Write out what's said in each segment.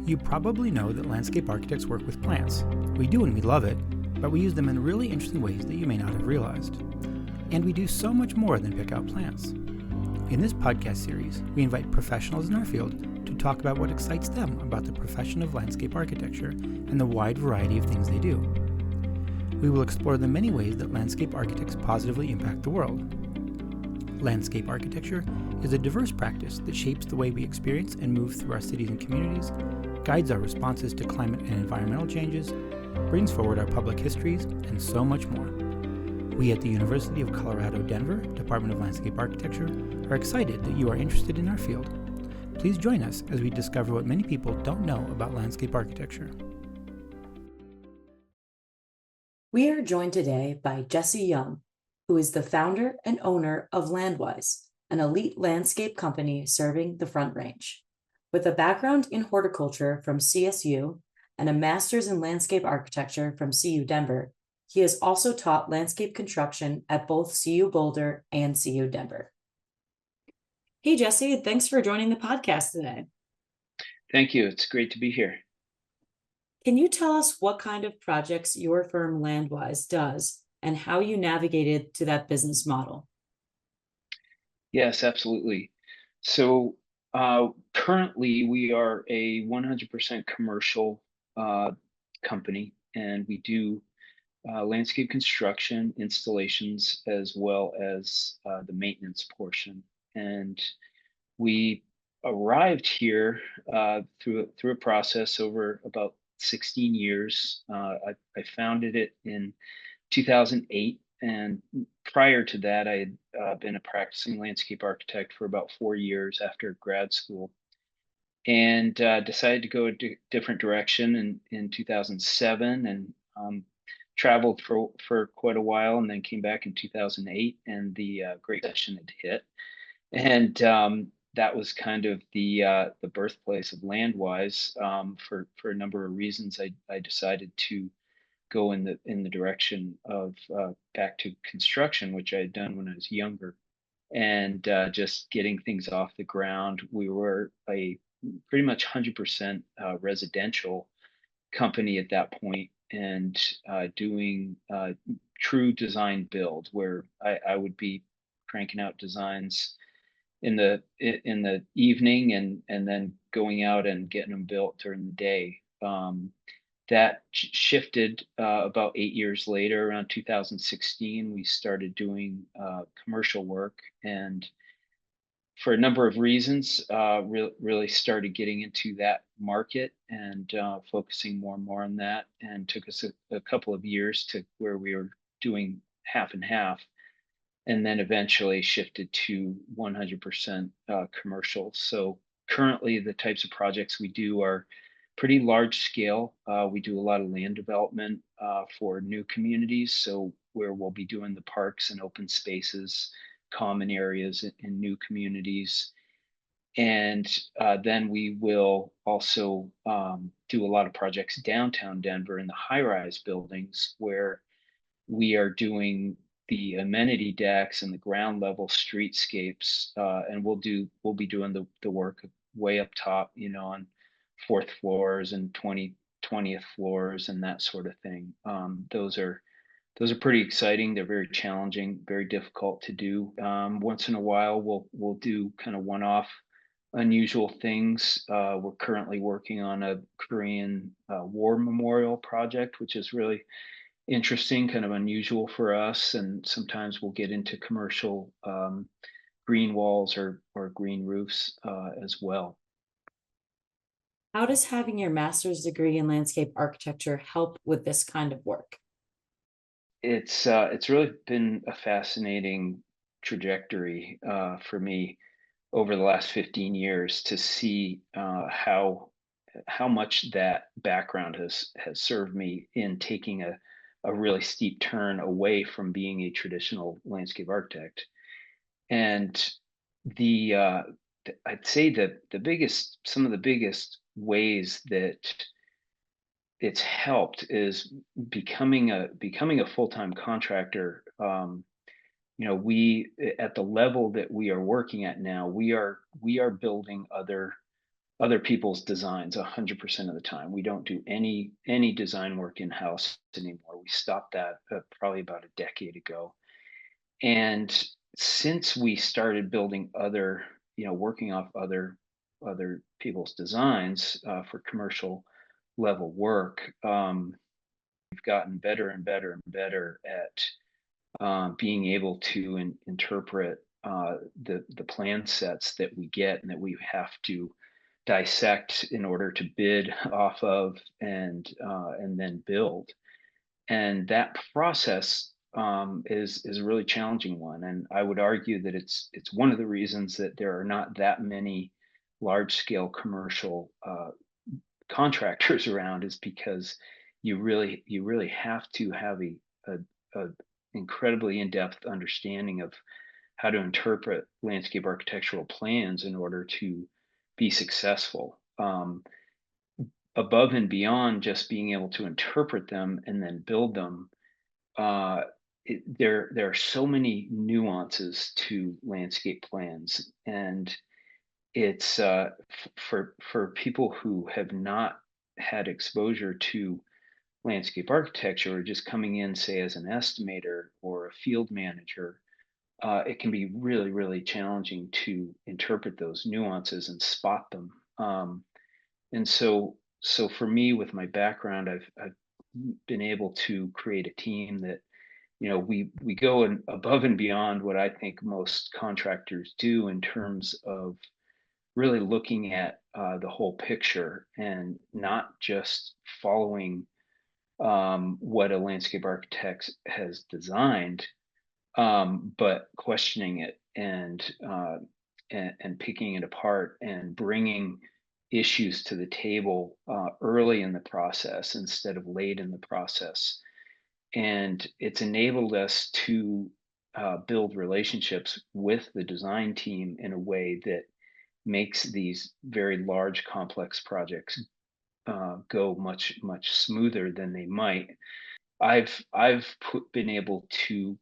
You probably know that landscape architects work with plants. We do and we love it, but we use them in really interesting ways that you may not have realized. And we do so much more than pick out plants. In this podcast series, we invite professionals in our field to talk about what excites them about the profession of landscape architecture and the wide variety of things they do. We will explore the many ways that landscape architects positively impact the world. Landscape architecture is a diverse practice that shapes the way we experience and move through our cities and communities, guides our responses to climate and environmental changes, brings forward our public histories, and so much more. We at the University of Colorado Denver Department of Landscape Architecture are excited that you are interested in our field. Please join us as we discover what many people don't know about landscape architecture. We are joined today by Jesse Young, who is the founder and owner of Landwise, an elite landscape company serving the Front Range. With a background in horticulture from CSU and a master's in landscape architecture from CU Denver, he has also taught landscape construction at both CU Boulder and CU Denver. Hey, Jesse, thanks for joining the podcast today. Thank you. It's great to be here. Can you tell us what kind of projects your firm Landwise does and how you navigated to that business model? Yes, absolutely. So currently we are a 100% commercial company, and we do landscape construction, installations, as well as the maintenance portion. And we arrived here through a process over about 16 years. I founded it in 2008, and prior to that, I had been a practicing landscape architect for about 4 years after grad school, and decided to go a different direction in 2007, and traveled for quite a while, and then came back in 2008, and the Great Recession had hit, and that was kind of the birthplace of Landwise. For a number of reasons, I decided to go in the direction of back to construction, which I had done when I was younger, and just getting things off the ground. We were a pretty much 100% residential company at that point, and doing true design build, where I would be cranking out designs in the evening and then going out and getting them built during the day. That shifted about 8 years later. Around 2016, we started doing commercial work, and for a number of reasons, really started getting into that market and focusing more and more on that. And took us a couple of years to where we were doing half and half, and then eventually shifted to 100% commercial. So currently, the types of projects we do are pretty large scale. We do a lot of land development for new communities, so where we'll be doing the parks and open spaces, common areas in new communities. And then we will also do a lot of projects downtown Denver in the high-rise buildings, where we are doing the amenity decks and the ground level streetscapes, and we'll be doing the work way up top, on fourth floors and 20th floors and that sort of thing. Those are pretty exciting. They're very challenging, very difficult to do. Once in a while, we'll do kind of one-off unusual things. We're currently working on a Korean War Memorial project, which is really interesting, kind of unusual for us. And sometimes we'll get into commercial green walls or green roofs as well. How does having your master's degree in landscape architecture help with this kind of work? It's really been a fascinating trajectory for me over the last 15 years to see how much that background has served me in taking a really steep turn away from being a traditional landscape architect. And I'd say that some of the biggest ways that it's helped is becoming a full-time contractor. We, at the level that we are working at now, we are building other other people's designs 100% of the time. We don't do any design work in-house anymore. We stopped that probably about a decade ago. And since we started building other, working off other people's designs for commercial level work, we've gotten better and better and better at being able to interpret the plan sets that we get and that we have to dissect in order to bid off of and then build. And that process is a really challenging one. And I would argue that it's one of the reasons that there are not that many large scale commercial contractors around, is because you really have to have a incredibly in-depth understanding of how to interpret landscape architectural plans in order to be successful. Above and beyond just being able to interpret them and then build them, there are so many nuances to landscape plans, and it's for people who have not had exposure to landscape architecture, or just coming in, say, as an estimator or a field manager. It can be really challenging to interpret those nuances and spot them. And so for me, with my background, I've been able to create a team that, we go above and beyond what I think most contractors do in terms of really looking at the whole picture and not just following what a landscape architect has designed, but questioning it and picking it apart and bringing issues to the table early in the process instead of late in the process. And it's enabled us to build relationships with the design team in a way that makes these very large, complex projects go much smoother than they might. I've been able to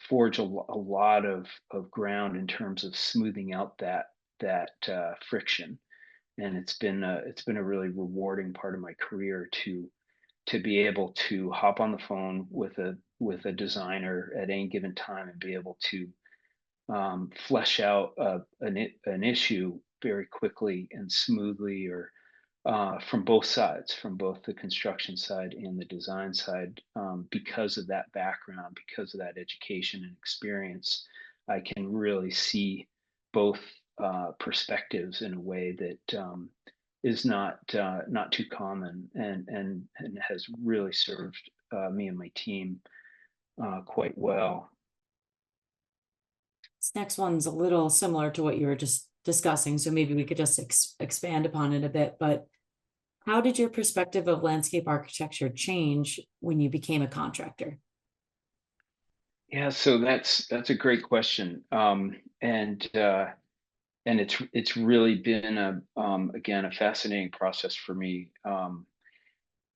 forge a lot of ground in terms of smoothing out that friction, and it's been a really rewarding part of my career to be able to hop on the phone with a designer at any given time and be able to flesh out an issue very quickly and smoothly, or from both sides, from both the construction side and the design side. Because of that background, because of that education and experience, I can really see both perspectives in a way that is not too common, and has really served me and my team quite well. This next one's a little similar to what you were just discussing, so maybe we could just expand upon it a bit. But how did your perspective of landscape architecture change when you became a contractor? Yeah, so that's a great question, and it's really been again a fascinating process for me.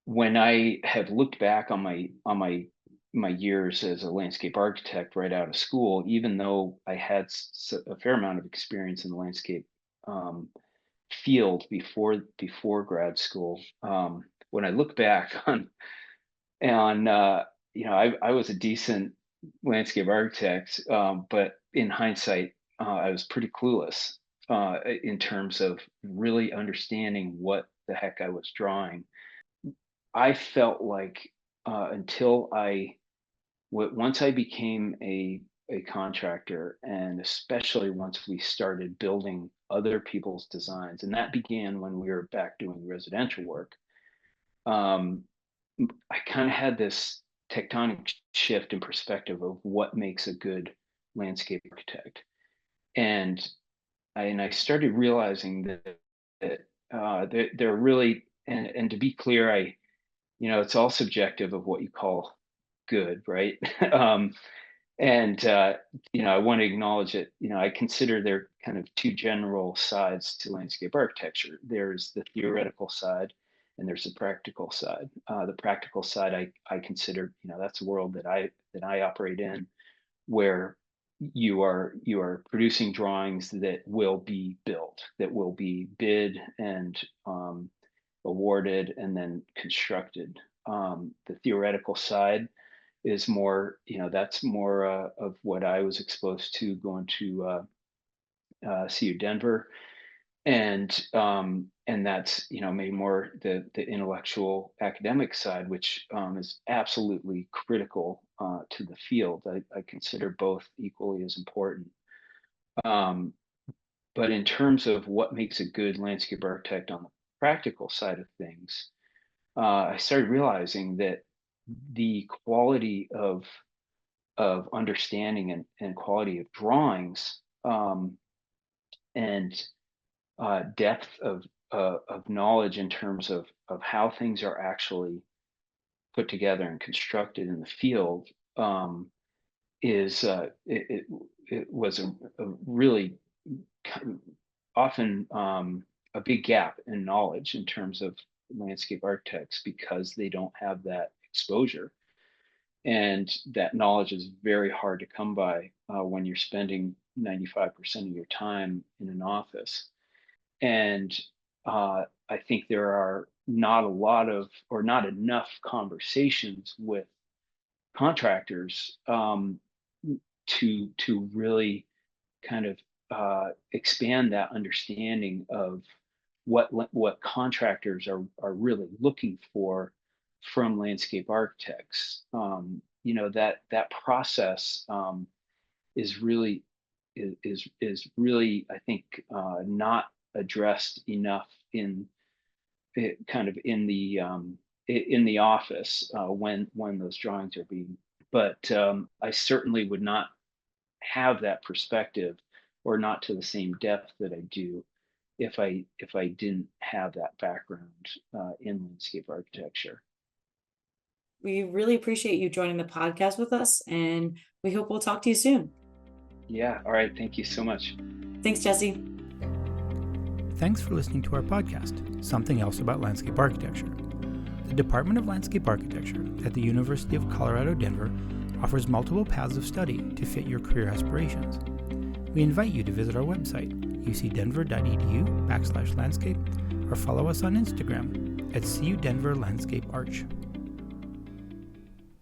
When I have looked back on my years as a landscape architect right out of school, even though I had a fair amount of experience in the landscape field before grad school, when I look back on I was a decent landscape architect, but in hindsight, I was pretty clueless in terms of really understanding what the heck I was drawing. I felt like until once I became a contractor, and especially once we started building other people's designs, and that began when we were back doing residential work, um, I kind of had this tectonic shift in perspective of what makes a good landscape architect, and I started realizing that there are really, and to be clear, it's all subjective of what you call good, right? And I want to acknowledge that I consider there kind of two general sides to landscape architecture. There's the theoretical side, and there's the practical side. The practical side, I consider, that's a world that I operate in, where you are producing drawings that will be built, that will be bid and awarded and then constructed. The theoretical side is more, that's more of what I was exposed to going to CU Denver, and that's maybe more the intellectual academic side, which is absolutely critical to the field. I consider both equally as important. Um, but in terms of what makes a good landscape architect on the practical side of things, I started realizing that the quality of understanding and quality of drawings, and depth of knowledge in terms of how things are actually put together and constructed in the field, is it was a really often a big gap in knowledge in terms of landscape architects, because they don't have that exposure, and that knowledge is very hard to come by when you're spending 95% of your time in an office. And I think there are not a lot of, or not enough conversations with contractors to really kind of expand that understanding of what contractors are really looking for from landscape architects. That process is really is really, I think, not addressed enough in kind of in the office when those drawings are being. But I certainly would not have that perspective, or not to the same depth that I do, if I didn't have that background in landscape architecture. We really appreciate you joining the podcast with us, and we hope we'll talk to you soon. Yeah. All right. Thank you so much. Thanks, Jesse. Thanks for listening to our podcast, Something Else About Landscape Architecture. The Department of Landscape Architecture at the University of Colorado, Denver offers multiple paths of study to fit your career aspirations. We invite you to visit our website, ucdenver.edu/landscape, or follow us on Instagram at CU Denver Landscape Arch.